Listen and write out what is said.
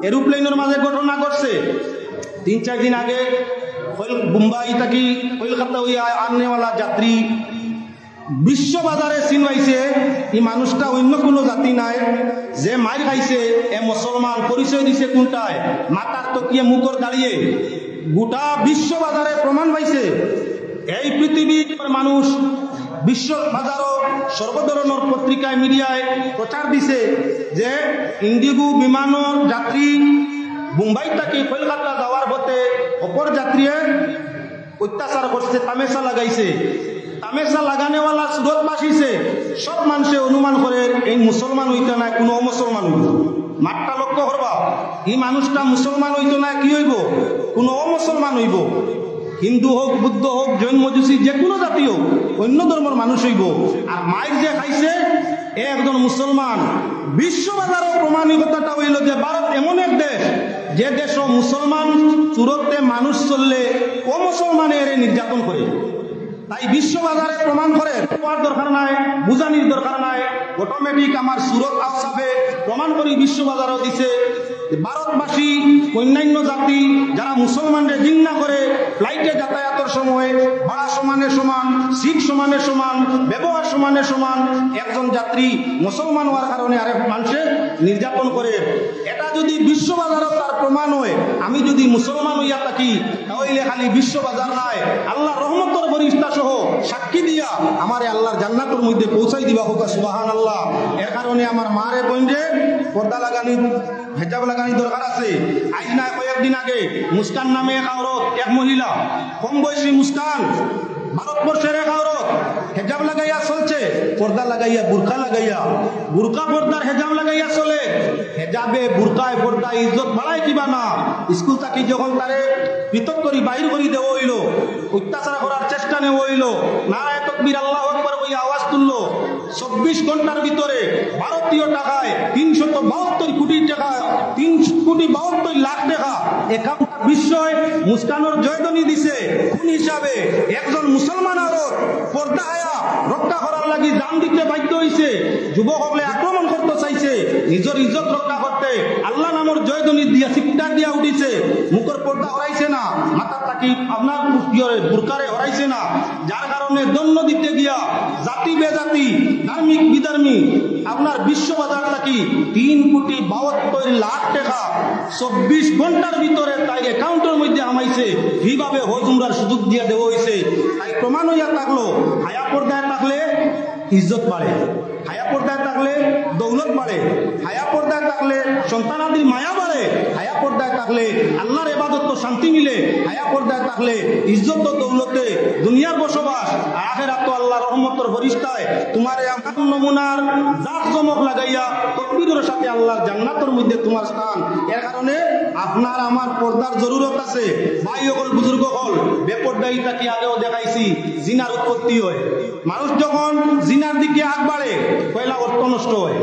এরোপ্লেনের মাঝে ঘটনা ঘটছে 3-4 দিন আগে। মুম্বাই থাকি কলকাতা হইয়া আননেওয়ালা যাত্রী বিশ্ব বাজারে চিনবাইছে এই মানুষটা অন্য কোনো জাতি নাই, যে মাইর খাইছে এ মুসলমান, পরিচয় দিছে কোনটায় মাথার তকিয়ে মুখর দাঁড়িয়ে, গোটা বিশ্ব বাজারে প্রমাণ পাইছে। এই পৃথিবীর মানুষ বিশ্ব বাজারও সর্বধরনের পত্রিকায় মিডিয়ায় প্রচার দিছে যে ইন্ডিগো বিমানের যাত্রী মুম্বাই থেকে কলকাতা যাওয়ার পথে অপর যাত্রী অত্যাচার করছে, তামেশা লাগাইছে। তামেশা লাগানেওয়ালা সুরত বাসিছে। সব মানুষে অনুমান করে এই মুসলমান হইতে না কোনো অমুসলমান হইব। মাঠটা লক্ষ্য করবা, এই মানুষটা মুসলমান হইতো না কি হইব, কোনো অমুসলমান হইব। হিন্দু হোক, বুদ্ধ হোক, জৈন মজুসি, যে কোনো জাতি হোক, অন্য ধর্মের মানুষ হইব। আর মাইক যে খাইছে এ একজন মুসলমান। বিশ্ববাজারও প্রমাণিকতাটা হইল যে ভারত এমন এক দেশ, যে দেশ মুসলমান চুরতে মানুষ চললে ও মুসলমানের নির্যাতন করে। তাই বিশ্ববাজারে প্রমাণ করে তোমার দরকার নাই, বুঝানির দরকার নাই, অটোমেটিক আমার সুরত আফসাফে প্রমাণ করি বিশ্ববাজারও দিছে। ভারতবাসী অন্যান্য জাতি যারা মুসলমানদের ঘৃণা করে ফ্লাইটে যাতায়াতের সময় ভাড়া সমানের সমান, সিট সমানের সমান, ব্যবহার সমানের সমান, একজন যাত্রী মুসলমান হওয়ার কারণে আরেক মানুষের নির্যাতন করে। এটা যদি বিশ্ববাজারও তার প্রমাণ হয়, আমি যদি মুসলমান হইয়া থাকি তাহলে খালি বিশ্ববাজার নাই, আল্লাহ রহমতর ফেরেশতা সহ সাক্ষী দিয়া আমারে আল্লাহর জান্নাতের মধ্যে পৌঁছাই দিবা হোক সুবহানাল্লাহ। এর কারণে আমার মারে বইন্ডে পর্দা লাগানি, হেজাব লাগানি দরকার আছে। আজ না কয়েকদিন আগে মুস্কান নামে এক আওরত, এক মহিলা, কম বয়সী মুস্কান, ভারতবর্ষের এক আওরত, হেজাব লাগাইয়া চলছে, পর্দা লাগাইয়া, বুরকা লাগাইয়া, বুরকা পর্দার হেজাব লাগাইয়া চলে। হেজাবে বুরকায় পর্দা ইজ্জত বাড়ায় কিবা না। স্কুল থাকি যখন তারে পৃথক করি বাহির করি দেওয়া হইল, অত্যাচার করার চেষ্টা নেওয়া হইল, নারায়ে তাকবীর আল্লাহু আকবার বলে আওয়াজ তুললো। 24 ঘন্টার ভিতরে ভারতীয় টাকায় 372 কোটি টাকা, 3,72 লাখ টাকা একাউন্ট বিশ্বয় মুস্কানোর জয়ধ্বনি দিছে। কোন হিসাবে একজন মুসলমান আরত পর্দা হায়া রক্ষা করার লাগি জান দিতে বাধ্য হয়েছে। যুবক হলে আক্রমণ করতে চাইছে, নিজের ইজ্জত রক্ষা করতে আল্লাহ নামের জয়ধ্বনি দিয়া চিৎকার দিয়া উঠিছে। মুখের পর্দা হরাইছে না, মাথার তাকি আপনার বুরকারে হরাইছে না, যার কারণে দণ্ড দিতে গিয়া জাতি বেজাতি, ধার্মিক বিধার্মিক আপনার বিশ্ববাজার থাকি 3,72 লাখ টাকা 24 ঘন্টার ভিতরে তাই অ্যাকাউন্টের মধ্যে আমাইছে। কিভাবে হজ উমরার সুযোগ দিয়ে দেওয়া হয়েছে। তাই প্রমাণ হইয়া থাকলো হায়া পর্দায় থাকলে ইজ্জত বাড়ে, হায়া পর্দায় থাকলে দৌলত বাড়ে, হায়া পর্দায় থাকলে সন্তানাদির মায়া বাড়ে, হায়া পর্দায় থাকলে আল্লাহর ইবাদত তো শান্তি মিলে, হায়া পর্দায় থাকলে ইজ্জত তো দৌলতে দুনিয়ার বসবাস, আর আখিরাত তো আল্লাহর রহমতের ফেরেশতায় তোমারে আমার নমুনার জাত জমক লাগাইয়া তাকবীরের সাথে আল্লাহর জান্নাতের মধ্যে তোমার স্থান। এর কারণে আপনার আমার পর্দার জরুরত আছে। ভাই হল, বুজুর্গ হল, বেপর্দাই তাকে আগেও দেখাইছি জিনার উৎপত্তি হয়। মানুষ যখন জিনার দিকে আগ বাড়ে পয়লা অর্থ নষ্ট হয়।